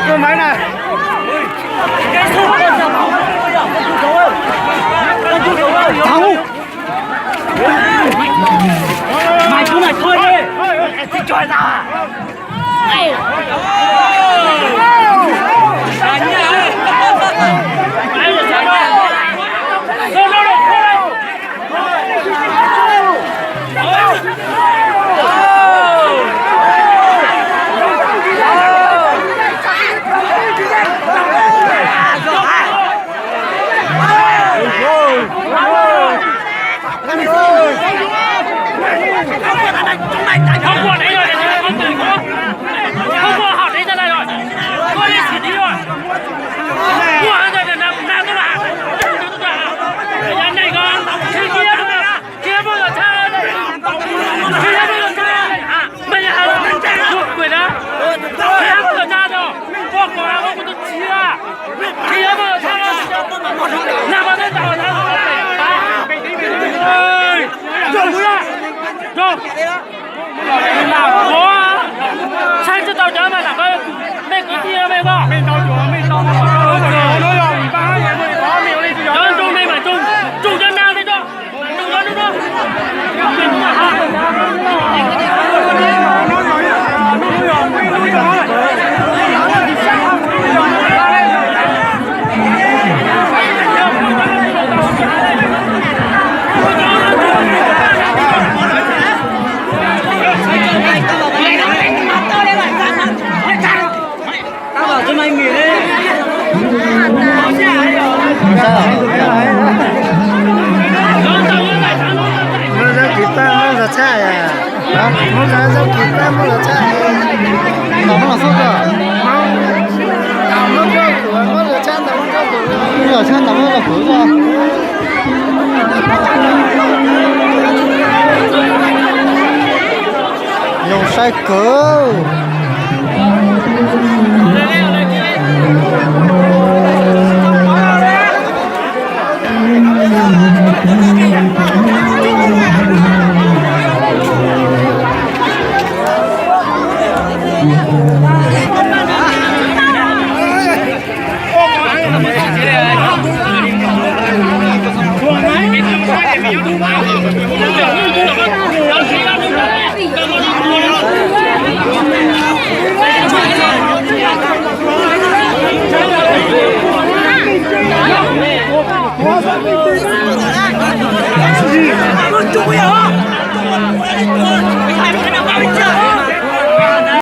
Cái máy này. Thắng. Mày chú này thôi đi. Em thích chơi tao à? Không qua đấy rồi, không từ có. Không qua họ đấy ra đây rồi. Qua đi xử lý rồi. Qua rồi là làm tôi là. Anh này con, kia kia đâu nè. Kia bao giờ cha đây. Kia bao giờ cha đây. Bây giờ chuột quyền á. Kia bao giờ cha rồi. Qua quả không có tôi chia. Kia bao giờ cha rồi. Nào vào đây tao tao. Ơi. Rồi mũi à. Rồi. Có sai cho tao chở mày là cái mày cứ chia mày có mày tao chở mày tao nó rồi ba vậy mày có mày đi chở chung đây mà chung chân nào đi cho chung chân đó cho mày nghỉ đi. Nó ra kita nó là cha à? Nó ra kita nó là cha. Nó là sao cơ? Nó có cửa nó là cha nó có cửa. Nó là cha nó là cửa cơ. Dùng sai cửa.